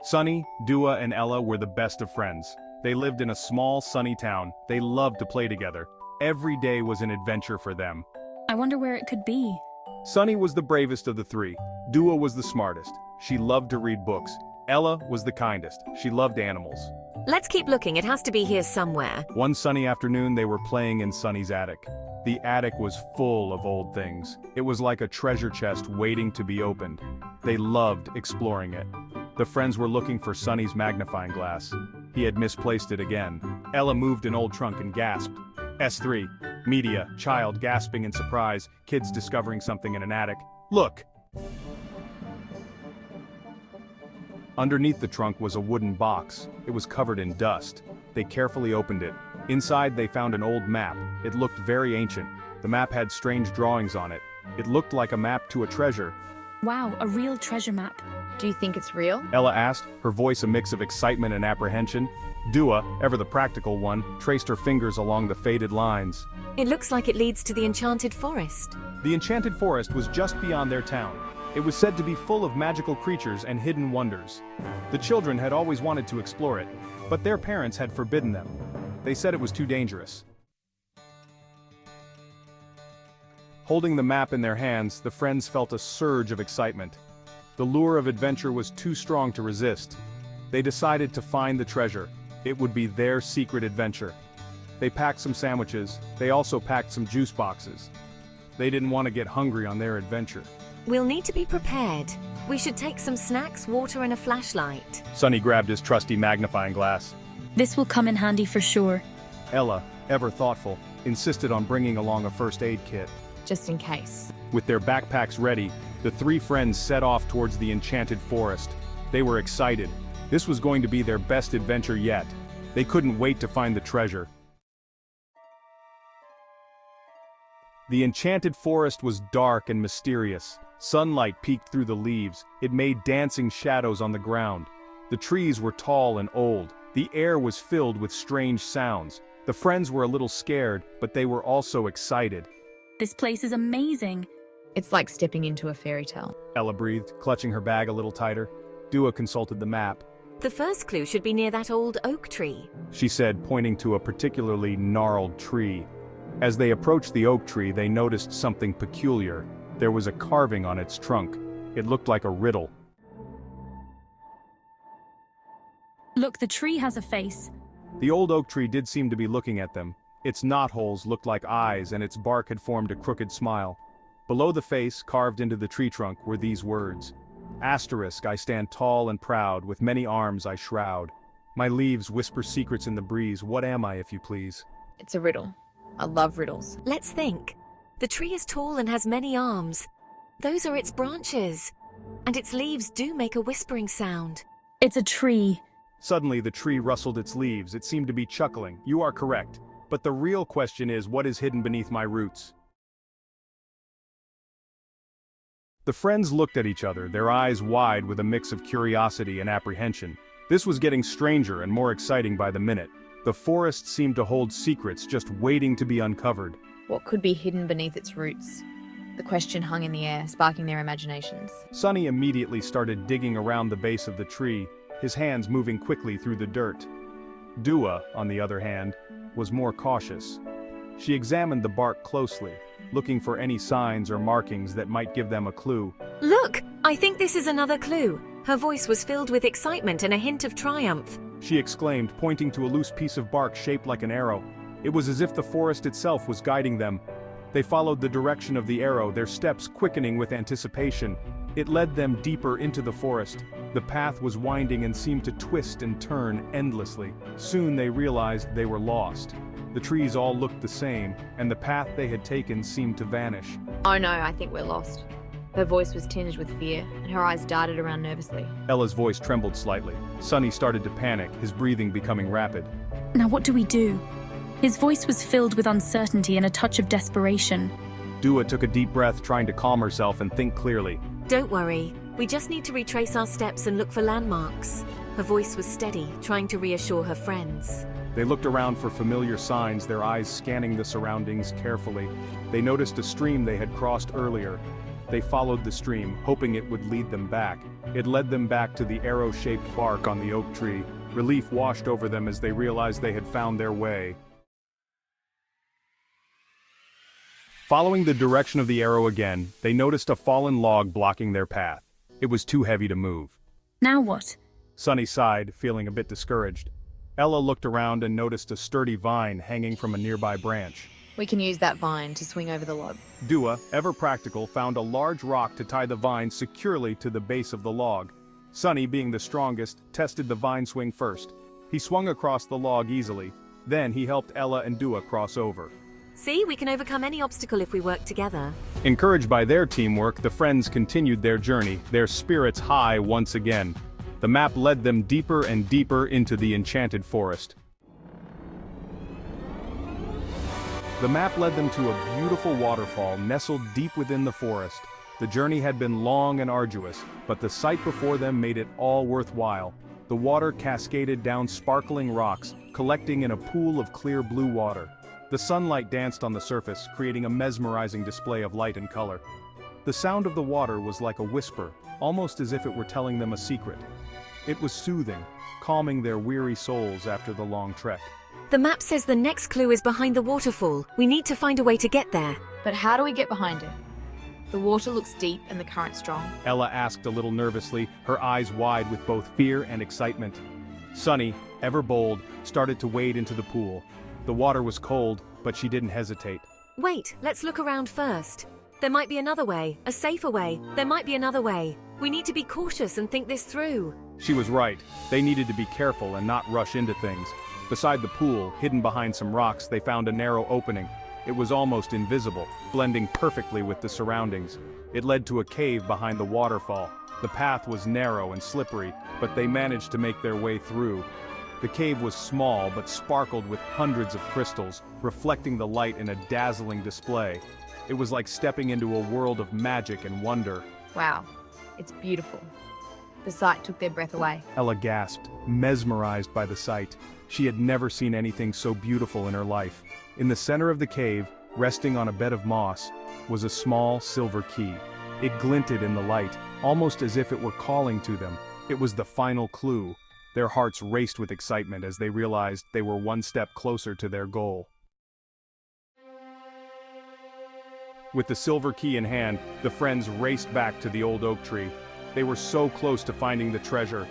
Sunny, Dua, and Ella were the best of friends. They lived in a small, sunny town. They loved to play together. Every day was an adventure for them. I wonder where it could be. Sunny was the bravest of the three. Dua was the smartest. She loved to read books. Ella was the kindest. She loved animals. Let's keep looking, it has to be here somewhere. One sunny afternoon, they were playing in Sunny's attic. The attic was full of old things. It was like a treasure chest waiting to be opened. They loved exploring it. The friends were looking for Sunny's magnifying glass. He had misplaced it again. Ella moved an old trunk and gasped. S3. Media, child gasping in surprise, kids discovering something in an attic. Look! Underneath the trunk was a wooden box. It was covered in dust. They carefully opened it. Inside they found an old map. It looked very ancient. The map had strange drawings on it. It looked like a map to a treasure. Wow, a real treasure map. Do you think it's real? Ella asked, her voice a mix of excitement and apprehension. Dua, ever the practical one, traced her fingers along the faded lines. It looks like it leads to the Enchanted Forest. The Enchanted Forest was just beyond their town. It was said to be full of magical creatures and hidden wonders. The children had always wanted to explore it, but their parents had forbidden them. They said it was too dangerous. Holding the map in their hands, the friends felt a surge of excitement. The lure of adventure was too strong to resist. They decided to find the treasure. It would be their secret adventure. They packed some sandwiches. They also packed some juice boxes. They didn't want to get hungry on their adventure. We'll need to be prepared. We should take some snacks, water, and a flashlight. Sunny grabbed his trusty magnifying glass. This will come in handy for sure. Ella, ever thoughtful, insisted on bringing along a first aid kit. Just in case. With their backpacks ready, the three friends set off towards the Enchanted Forest. They were excited. This was going to be their best adventure yet. They couldn't wait to find the treasure. The Enchanted Forest was dark and mysterious. Sunlight peeked through the leaves. It made dancing shadows on the ground. The trees were tall and old. The air was filled with strange sounds. The friends were a little scared, but they were also excited. This place is amazing. It's like stepping into a fairy tale. Ella breathed, clutching her bag a little tighter. Dua consulted the map. The first clue should be near that old oak tree. She said, pointing to a particularly gnarled tree. As they approached the oak tree, they noticed something peculiar. There was a carving on its trunk. It looked like a riddle. Look, the tree has a face. The old oak tree did seem to be looking at them. Its knotholes looked like eyes, and its bark had formed a crooked smile. Below the face, carved into the tree trunk, were these words. Asterisk, I stand tall and proud, with many arms I shroud. My leaves whisper secrets in the breeze. What am I, if you please? It's a riddle. I love riddles. Let's think. The tree is tall and has many arms. Those are its branches. And its leaves do make a whispering sound. It's a tree. Suddenly, the tree rustled its leaves. It seemed to be chuckling. You are correct. But the real question is, what is hidden beneath my roots? The friends looked at each other, their eyes wide with a mix of curiosity and apprehension. This was getting stranger and more exciting by the minute. The forest seemed to hold secrets just waiting to be uncovered. What could be hidden beneath its roots? The question hung in the air, sparking their imaginations. Sunny immediately started digging around the base of the tree, his hands moving quickly through the dirt. Dua, on the other hand, was more cautious. She examined the bark closely, looking for any signs or markings that might give them a clue. Look! I think this is another clue. Her voice was filled with excitement and a hint of triumph. She exclaimed, pointing to a loose piece of bark shaped like an arrow. It was as if the forest itself was guiding them. They followed the direction of the arrow, their steps quickening with anticipation. It led them deeper into the forest. The path was winding and seemed to twist and turn endlessly. Soon they realized they were lost. The trees all looked the same, and the path they had taken seemed to vanish. Oh no, I think we're lost. Her voice was tinged with fear, and her eyes darted around nervously. Ella's voice trembled slightly. Sunny started to panic, his breathing becoming rapid. Now what do we do? His voice was filled with uncertainty and a touch of desperation. Dua took a deep breath, trying to calm herself and think clearly. Don't worry. We just need to retrace our steps and look for landmarks. Her voice was steady, trying to reassure her friends. They looked around for familiar signs, their eyes scanning the surroundings carefully. They noticed a stream they had crossed earlier. They followed the stream, hoping it would lead them back. It led them back to the arrow-shaped bark on the oak tree. Relief washed over them as they realized they had found their way. Following the direction of the arrow again, they noticed a fallen log blocking their path. It was too heavy to move. Now what? Sunny sighed, feeling a bit discouraged. Ella looked around and noticed a sturdy vine hanging from a nearby branch. We can use that vine to swing over the log. Dua, ever practical, found a large rock to tie the vine securely to the base of the log. Sunny, being the strongest, tested the vine swing first. He swung across the log easily. Then he helped Ella and Dua cross over. See, we can overcome any obstacle if we work together. Encouraged by their teamwork, the friends continued their journey, their spirits high once again. The map led them deeper and deeper into the enchanted forest. The map led them to a beautiful waterfall nestled deep within the forest. The journey had been long and arduous, but the sight before them made it all worthwhile. The water cascaded down sparkling rocks, collecting in a pool of clear blue water. The sunlight danced on the surface, creating a mesmerizing display of light and color. The sound of the water was like a whisper, almost as if it were telling them a secret. It was soothing, calming their weary souls after the long trek. The map says the next clue is behind the waterfall. We need to find a way to get there. But how do we get behind it? The water looks deep and the current strong. Ella asked a little nervously, her eyes wide with both fear and excitement. Sunny, ever bold, started to wade into the pool. The water was cold, but she didn't hesitate. Wait, let's look around first. There might be another way, a safer way. There might be another way. We need to be cautious and think this through. She was right. They needed to be careful and not rush into things. Beside the pool, hidden behind some rocks, they found a narrow opening. It was almost invisible, blending perfectly with the surroundings. It led to a cave behind the waterfall. The path was narrow and slippery, but they managed to make their way through. The cave was small but sparkled with hundreds of crystals, reflecting the light in a dazzling display. It was like stepping into a world of magic and wonder. Wow, it's beautiful. The sight took their breath away. Ella gasped, mesmerized by the sight. She had never seen anything so beautiful in her life. In the center of the cave, resting on a bed of moss, was a small silver key. It glinted in the light, almost as if it were calling to them. It was the final clue. Their hearts raced with excitement as they realized they were one step closer to their goal. With the silver key in hand, the friends raced back to the old oak tree. They were so close to finding the treasure.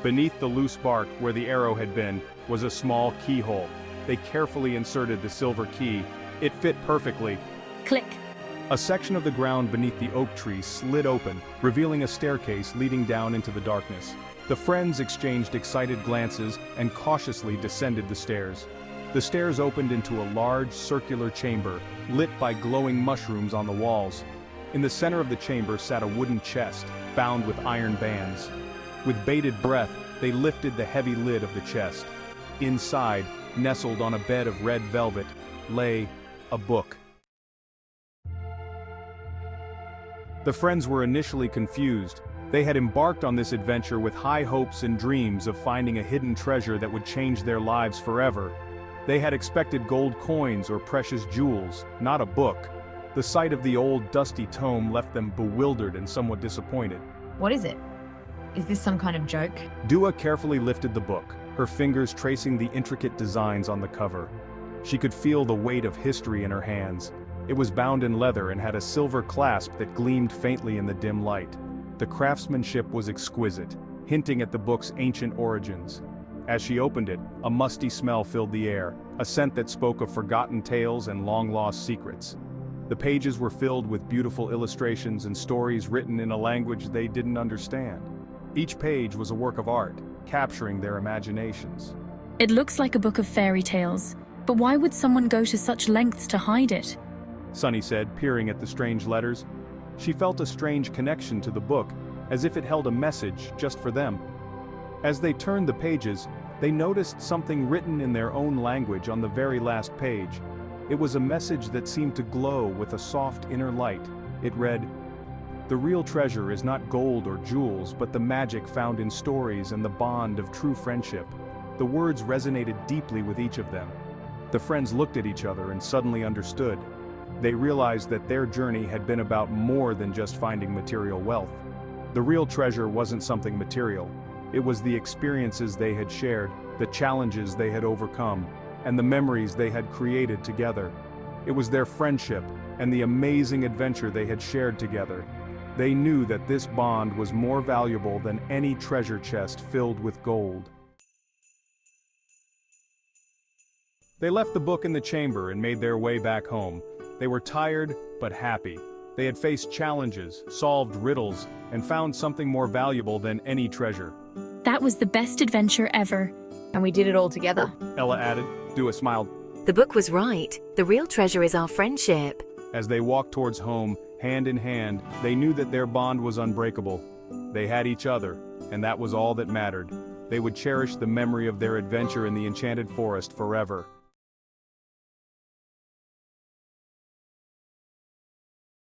Beneath the loose bark, where the arrow had been, was a small keyhole. They carefully inserted the silver key. It fit perfectly. Click. A section of the ground beneath the oak tree slid open, revealing a staircase leading down into the darkness. The friends exchanged excited glances and cautiously descended the stairs. The stairs opened into a large circular chamber, lit by glowing mushrooms on the walls. In the center of the chamber sat a wooden chest, bound with iron bands. With bated breath, they lifted the heavy lid of the chest. Inside, nestled on a bed of red velvet, lay a book. The friends were initially confused. They had embarked on this adventure with high hopes and dreams of finding a hidden treasure that would change their lives forever. They had expected gold coins or precious jewels, not a book. The sight of the old, dusty tome left them bewildered and somewhat disappointed. What is it? Is this some kind of joke? Dua carefully lifted the book, her fingers tracing the intricate designs on the cover. She could feel the weight of history in her hands. It was bound in leather and had a silver clasp that gleamed faintly in the dim light. The craftsmanship was exquisite, hinting at the book's ancient origins. As she opened it, a musty smell filled the air, a scent that spoke of forgotten tales and long-lost secrets. The pages were filled with beautiful illustrations and stories written in a language they didn't understand. Each page was a work of art, capturing their imaginations. It looks like a book of fairy tales, but why would someone go to such lengths to hide it? Sunny said, peering at the strange letters. She felt a strange connection to the book, as if it held a message just for them. As they turned the pages, they noticed something written in their own language on the very last page. It was a message that seemed to glow with a soft inner light. It read, "The real treasure is not gold or jewels, but the magic found in stories and the bond of true friendship." The words resonated deeply with each of them. The friends looked at each other and suddenly understood. They realized that their journey had been about more than just finding material wealth. The real treasure wasn't something material. It was the experiences they had shared, the challenges they had overcome, and the memories they had created together. It was their friendship and the amazing adventure they had shared together. They knew that this bond was more valuable than any treasure chest filled with gold. They left the book in the chamber and made their way back home. They were tired, but happy. They had faced challenges, solved riddles, and found something more valuable than any treasure. That was the best adventure ever. And we did it all together. Ella added. Dua smiled. The book was right. The real treasure is our friendship. As they walked towards home, hand in hand, they knew that their bond was unbreakable. They had each other, and that was all that mattered. They would cherish the memory of their adventure in the Enchanted Forest forever.